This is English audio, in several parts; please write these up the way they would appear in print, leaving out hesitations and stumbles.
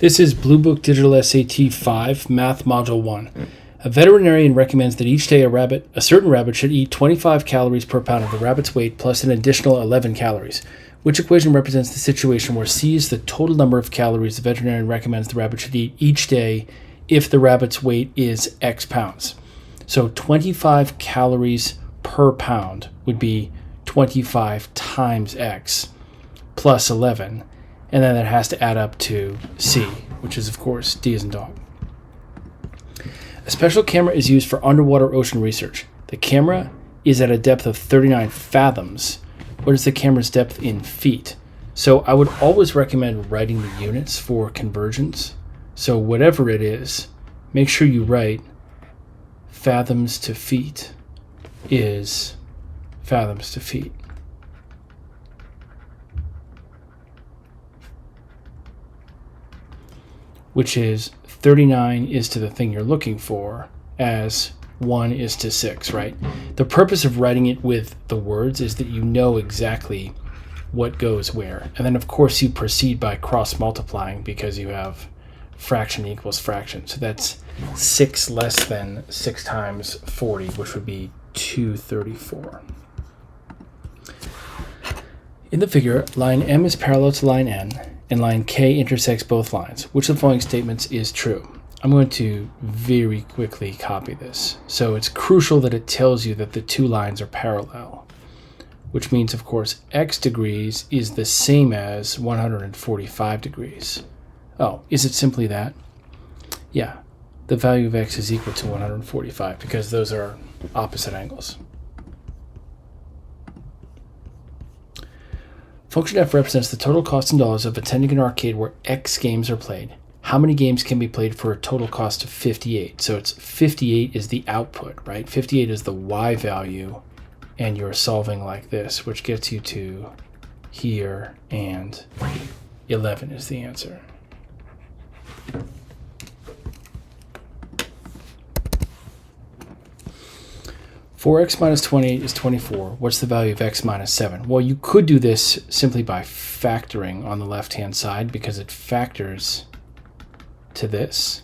This is Bloobook Digital SAT 5, Math Module 1. A veterinarian recommends that each day a certain rabbit should eat 25 calories per pound of the rabbit's weight plus an additional 11 calories. Which equation represents the situation where C is the total number of calories the veterinarian recommends the rabbit should eat each day if the rabbit's weight is X pounds? So 25 calories per pound would be 25 times X plus 11. And then that has to add up to C, which is, of course, D as in dog. A special camera is used for underwater ocean research. The camera is at a depth of 39 fathoms. What is the camera's depth in feet? So I would always recommend writing the units for conversions. So whatever it is, make sure you write fathoms to feet is fathoms to feet. Which is 39 is to the thing you're looking for as 1 is to 6, right? The purpose of writing it with the words is that you know exactly what goes where. And then, of course, you proceed by cross-multiplying because you have fraction equals fraction. So that's 6 less than 6 times 40, which would be 234. In the figure, line M is parallel to line N, and line K intersects both lines. Which of the following statements is true? I'm going to very quickly copy this. So it's crucial that it tells you that the two lines are parallel, which means, of course, X degrees is the same as 145 degrees. Oh, is it simply that? Yeah, the value of X is equal to 145 because those are opposite angles. Function F represents the total cost in dollars of attending an arcade where X games are played. How many games can be played for a total cost of 58? So it's 58 is the output, right? 58 is the Y value, and you're solving like this, which gets you to here, and 11 is the answer. For x minus 28 is 24. What's the value of x minus 7? Well, you could do this simply by factoring on the left-hand side because it factors to this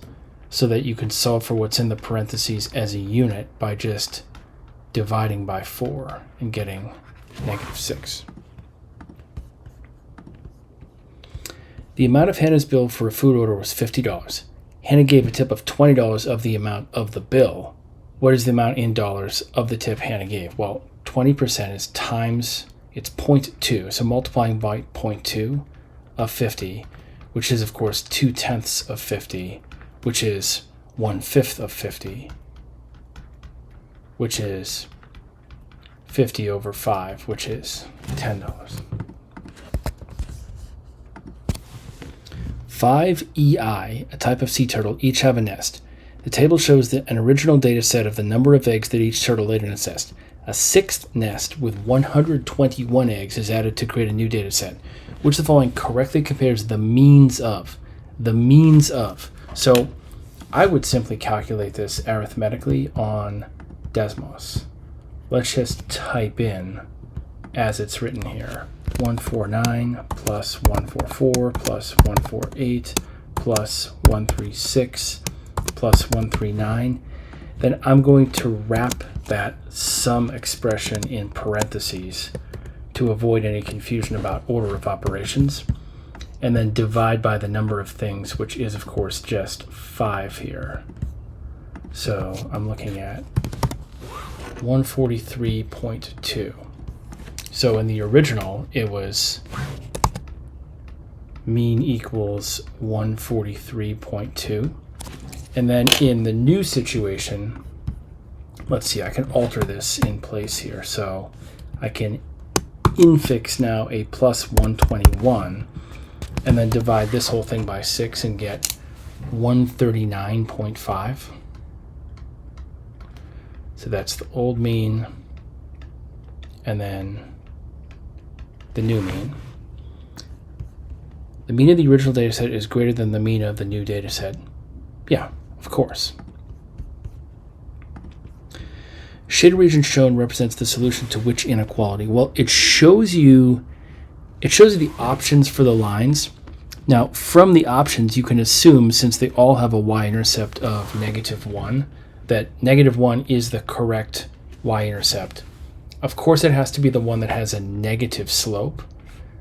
so that you can solve for what's in the parentheses as a unit by just dividing by 4 and getting -6. The amount of Hannah's bill for a food order was $50. Hannah gave a tip of $20 of the amount of the bill. What is the amount in dollars of the tip Hannah gave? Well, 20% is times, it's 0.2. So multiplying by 0.2 of 50, which is, of course, 2/10 of 50, which is 1/5 of 50, which is 50 over 5, which is $10. 5 EI, a type of sea turtle, each have a nest. The table shows an original data set of the number of eggs that each turtle laid in its nest. A sixth nest with 121 eggs is added to create a new data set. Which of the following correctly compares the means of? The means of. So I would simply calculate this arithmetically on Desmos. Let's just type in, as it's written here, 149 plus 144 plus 148 plus 136 plus 139, then I'm going to wrap that sum expression in parentheses to avoid any confusion about order of operations, and then divide by the number of things, which is, of course, just 5 here. So I'm looking at 143.2. So in the original, it was mean equals 143.2. And then in the new situation, let's see, I can alter this in place here. So I can infix now a plus 121 and then divide this whole thing by 6 and get 139.5. So that's the old mean and then the new mean. The mean of the original data set is greater than the mean of the new data set. Yeah, of course. Shaded region shown represents the solution to which inequality? Well, it shows you the options for the lines, Now, from the options, you can assume, since they all have a y-intercept of -1, that -1 is the correct y-intercept. Of course, it has to be the one that has a negative slope.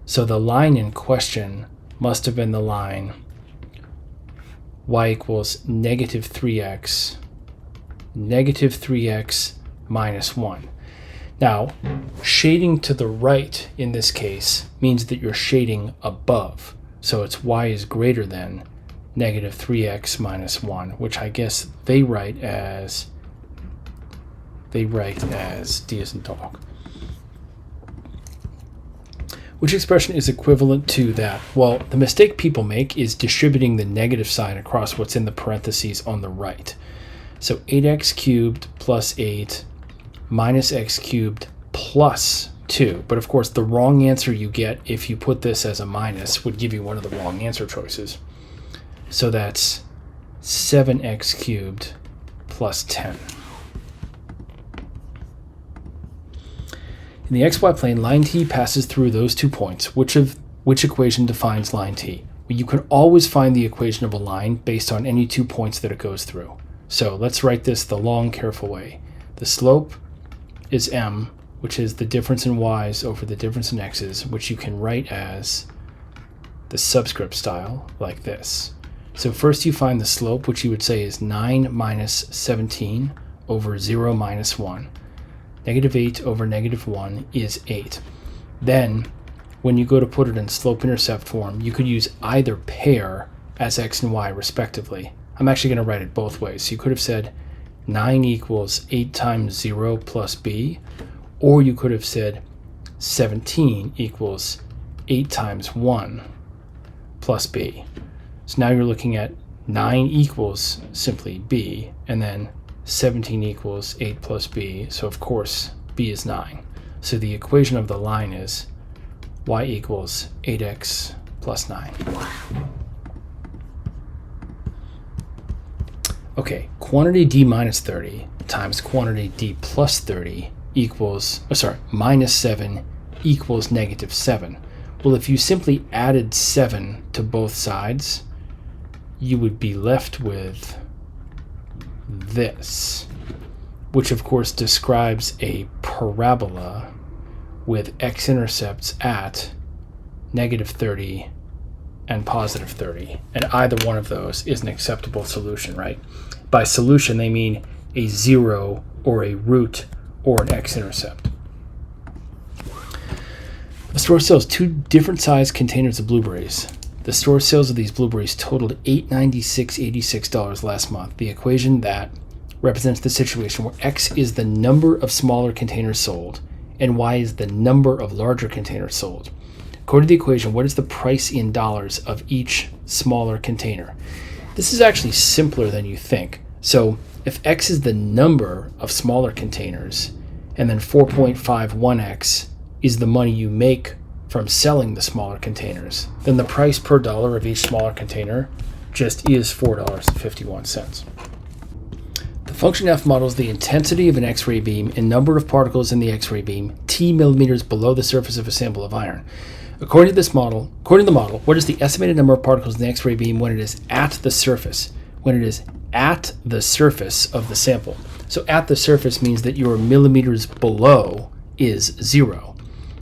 So the line in question must have been the line y equals -3x, -3x minus 1. Now, shading to the right in this case means that you're shading above. So it's y is greater than -3x minus 1, which I guess they write as D as in dog. Which expression is equivalent to that? Well, the mistake people make is distributing the negative sign across what's in the parentheses on the right. So 8x cubed plus 8 minus x cubed plus 2. But of course, the wrong answer you get if you put this as a minus would give you one of the wrong answer choices. So that's 7x cubed plus 10. In the xy plane, line t passes through those 2 points. Which equation defines line t? Well, you can always find the equation of a line based on any 2 points that it goes through. So let's write this the long, careful way. The slope is m, which is the difference in y's over the difference in x's, which you can write as the subscript style, like this. So first you find the slope, which you would say is 9 minus 17 over 0 minus 1. -8 over -1 is 8. Then, when you go to put it in slope-intercept form, you could use either pair as x and y respectively. I'm actually going to write it both ways. So you could have said 9 equals 8 times 0 plus b, or you could have said 17 equals 8 times 1 plus b. So now you're looking at 9 equals simply b, and then 17 equals 8 plus b, so of course b is 9. So the equation of the line is y equals 8x plus 9. Okay, quantity d minus 30 times quantity d plus 30 equals, minus 7 equals -7. Well, if you simply added 7 to both sides, you would be left with this, which of course describes a parabola with x-intercepts at -30 and +30. And either one of those is an acceptable solution, right? By solution, they mean a 0 or a root or an x-intercept. The store sells 2 different size containers of blueberries. The store sales of these blueberries totaled $896.86 last month. The equation that represents the situation where x is the number of smaller containers sold and y is the number of larger containers sold. According to the equation, what is the price in dollars of each smaller container? This is actually simpler than you think. So if x is the number of smaller containers and then 4.51x is the money you make from selling the smaller containers, then the price per dollar of each smaller container just is $4.51. The function F models the intensity of an X-ray beam and number of particles in the X-ray beam T millimeters below the surface of a sample of iron. According to the model, what is the estimated number of particles in the X-ray beam when it is at the surface? When it is at the surface of the sample. So at the surface means that your millimeters below is 0.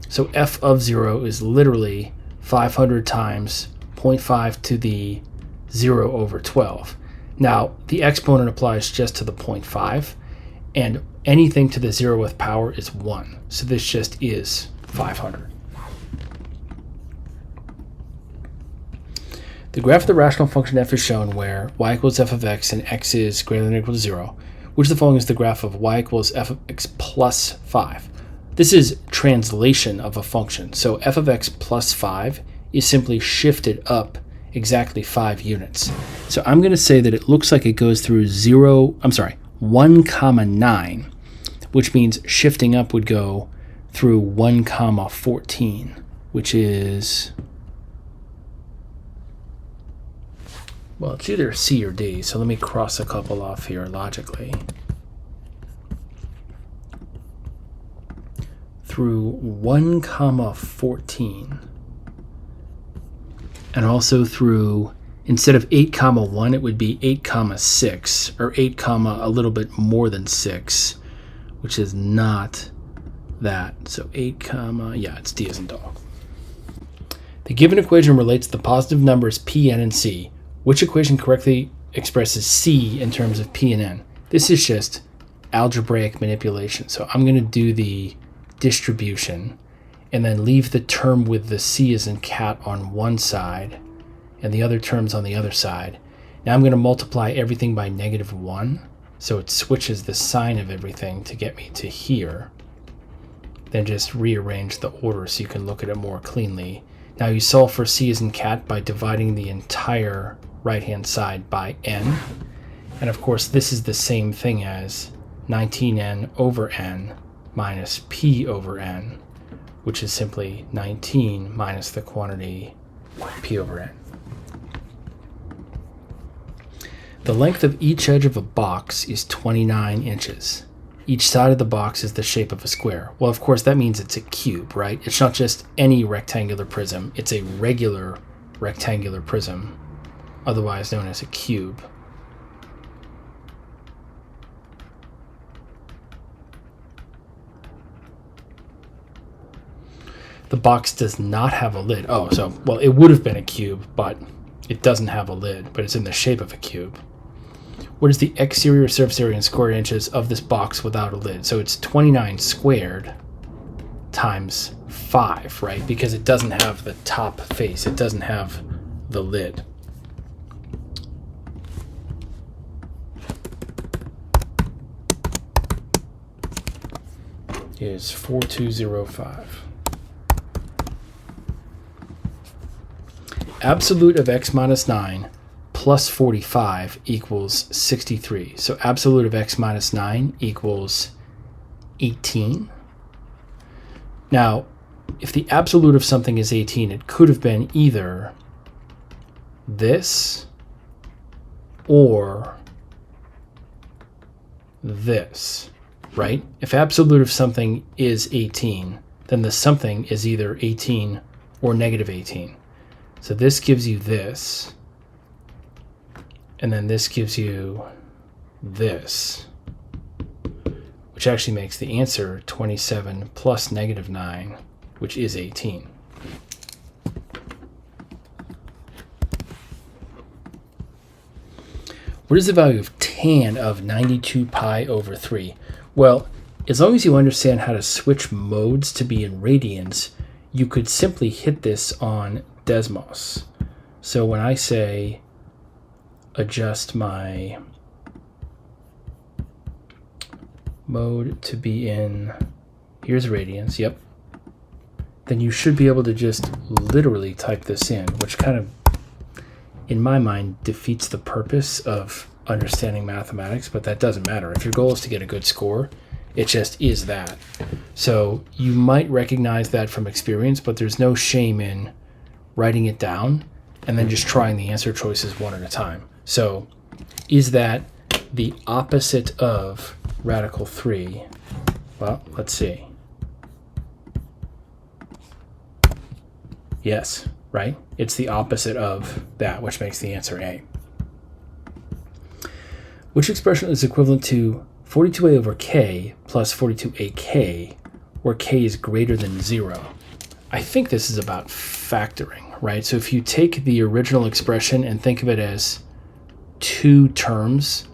So F of 0 is literally 500 times 0.5 to the 0 over 12. Now, the exponent applies just to the 0.5, and anything to the 0th power is 1. So this just is 500. The graph of the rational function f is shown where y equals f of x and x is greater than or equal to 0, which the following is the graph of y equals f of x plus 5. This is translation of a function. So f of x plus 5 is simply shifted up exactly 5 units. So I'm going to say that it looks like it goes through 1 comma 9, which means shifting up would go through 1 comma 14, which is, well, it's either C or D. So let me cross a couple off here logically. Through 1 comma 14. and also through, instead of 8 comma 1, it would be 8 comma 6, or 8 comma a little bit more than 6, which is not that. So 8 comma, yeah, it's D as in dog. The given equation relates the positive numbers P, N, and C. Which equation correctly expresses C in terms of P and N? This is just algebraic manipulation. So I'm going to do the distribution and then leave the term with the C as in cat on one side and the other terms on the other side. Now I'm going to multiply everything by -1. So it switches the sign of everything to get me to here. Then just rearrange the order so you can look at it more cleanly. Now you solve for C as in cat by dividing the entire right-hand side by n. And of course, this is the same thing as 19n over n minus p over n, which is simply 19 minus the quantity p over n. The length of each edge of a box is 29 inches. Each side of the box is the shape of a square. Well, of course, that means it's a cube, right? It's not just any rectangular prism. It's a regular rectangular prism, otherwise known as a cube. The box does not have a lid. Oh, so, well, it would have been a cube, but it doesn't have a lid, but it's in the shape of a cube. What is the exterior surface area in square inches of this box without a lid? So it's 29 squared times 5, right? Because it doesn't have the top face. It doesn't have the lid. Is 4205. Absolute of x minus 9 plus 45 equals 63. So absolute of x minus 9 equals 18. Now, if the absolute of something is 18, it could have been either this or this, right? If absolute of something is 18, then the something is either 18 or negative 18. So this gives you this, and then this gives you this, which actually makes the answer 27 plus -9, which is 18. What is the value of tan of 92 pi over 3? Well, as long as you understand how to switch modes to be in radians, you could simply hit this on Desmos. So when I say adjust my mode to be in, here's radians, yep, then you should be able to just literally type this in, which kind of, in my mind, defeats the purpose of understanding mathematics, but that doesn't matter. If your goal is to get a good score, it just is that. So you might recognize that from experience, but there's no shame in writing it down and then just trying the answer choices one at a time. So is that the opposite of radical 3? Well, let's see. Yes, right? It's the opposite of that, which makes the answer A. Which expression is equivalent to 42a over k plus 42ak, where k is greater than 0? I think this is about factoring, right? So if you take the original expression and think of it as two terms,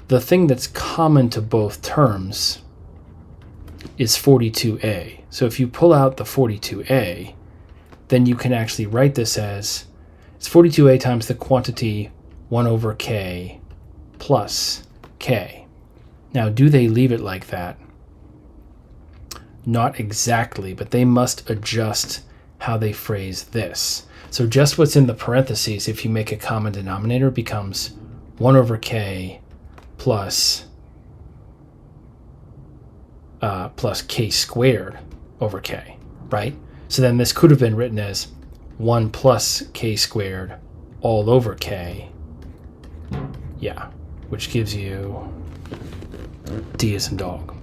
the thing that's common to both terms is 42a. So if you pull out the 42a, then you can actually write this as, it's 42a times the quantity 1 over k plus k. Now, do they leave it like that? Not exactly, but they must adjust how they phrase this. So just what's in the parentheses, if you make a common denominator, becomes 1 over k plus k squared over k, right? So then this could have been written as 1 plus k squared all over k. Yeah, which gives you D as in dog.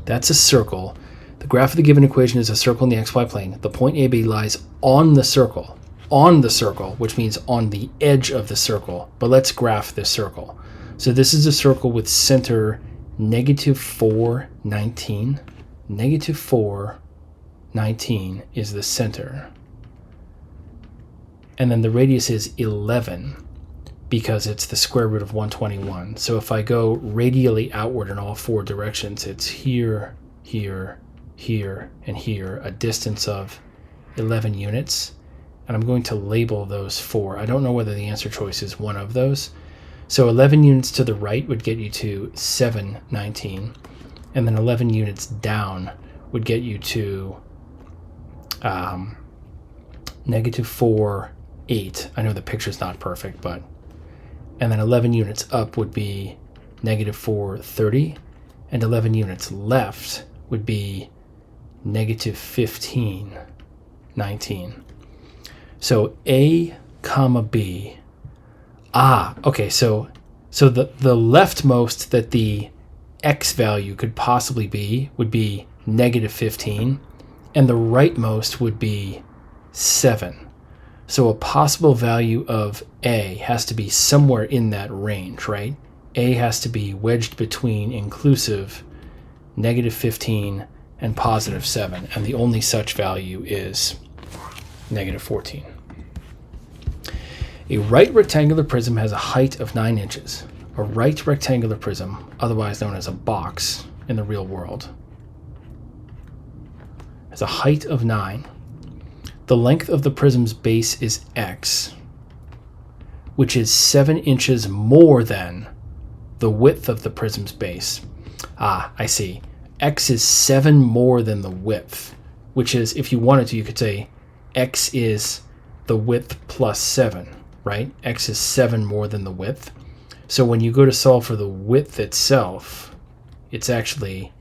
That's a circle. The graph of the given equation is a circle in the xy plane. The point AB lies on the circle, which means on the edge of the circle. But let's graph this circle. So this is a circle with center -4, 19. -4, 19 is the center. And then the radius is 11 because it's the square root of 121. So if I go radially outward in all four directions, it's here, here, here, and here, a distance of 11 units. And I'm going to label those 4. I don't know whether the answer choice is one of those. So 11 units to the right would get you to 719. And then 11 units down would get you to -4, 8. I know the picture's not perfect, but... And then 11 units up would be -4, 30. And 11 units left would be -15, 19. So A, comma B. Okay, so the leftmost that the x value could possibly be would be -15, and the rightmost would be 7. So a possible value of A has to be somewhere in that range, right? A has to be wedged between inclusive -15 and +7, and the only such value is -14. A right rectangular prism has a height of 9 inches. A right rectangular prism, otherwise known as a box in the real world, has a height of 9. The length of the prism's base is x, which is 7 inches more than the width of the prism's base. I see. X is 7 more than the width, which is, if you wanted to, you could say x is the width plus 7, right? X is 7 more than the width. So when you go to solve for the width itself, it's actually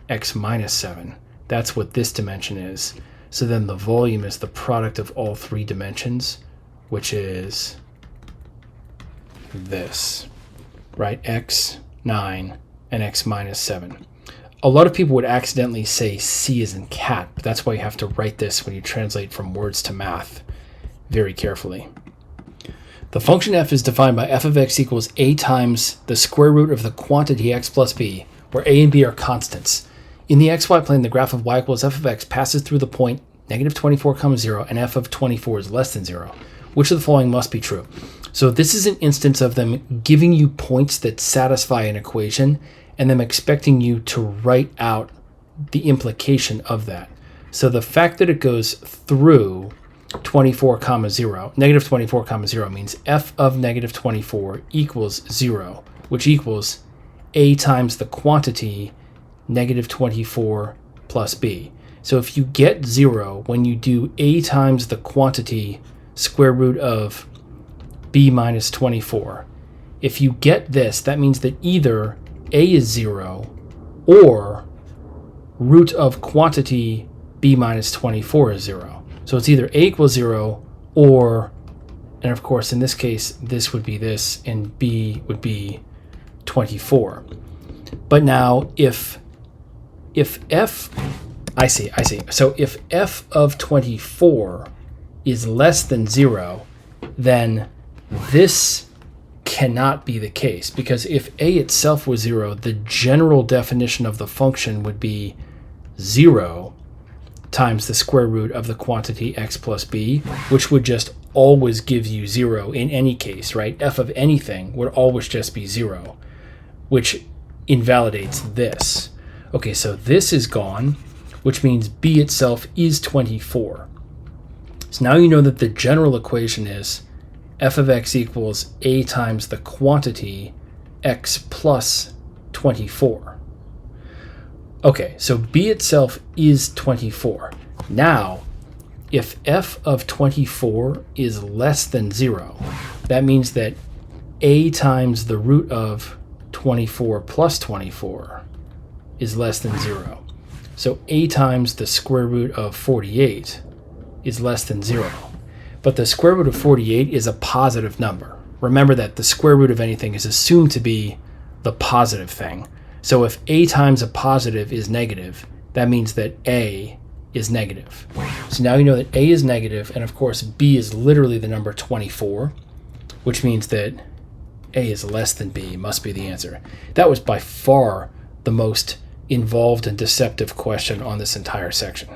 x minus 7. That's what this dimension is. So then the volume is the product of all three dimensions, which is this, right? X, 9, and x minus 7. A lot of people would accidentally say C as in cat, but that's why you have to write this when you translate from words to math very carefully. The function f is defined by f of x equals a times the square root of the quantity x plus b, where a and b are constants. In the xy plane, the graph of y equals f of x passes through the point -24, 0, and f of 24 is less than 0. Which of the following must be true? So this is an instance of them giving you points that satisfy an equation and them expecting you to write out the implication of that. So the fact that it goes through 24, 0, -24, 0 means f of -24 equals 0, which equals a times the quantity -24 plus b. So if you get 0 when you do a times the quantity square root of b minus 24, if you get this, that means that either a is 0 or root of quantity b minus 24 is 0. So it's either a equals 0 or, and of course in this case this would be this and b would be 24. But now if f, I see. So if f of 24 is less than 0, then this cannot be the case, because if a itself was 0, the general definition of the function would be 0 times the square root of the quantity x plus b, which would just always give you 0 in any case, right? F of anything would always just be 0, which invalidates this. Okay, so this is gone, which means b itself is 24. So now you know that the general equation is f of x equals a times the quantity x plus 24. Okay, so b itself is 24. Now, if f of 24 is less than 0, that means that a times the root of 24 plus 24 is less than 0. So a times the square root of 48 is less than 0. But the square root of 48 is a positive number. Remember that the square root of anything is assumed to be the positive thing. So if a times a positive is negative, that means that A is negative. So now you know that A is negative, and of course B is literally the number 24, which means that A is less than B must be the answer. That was by far the most involved and deceptive question on this entire section.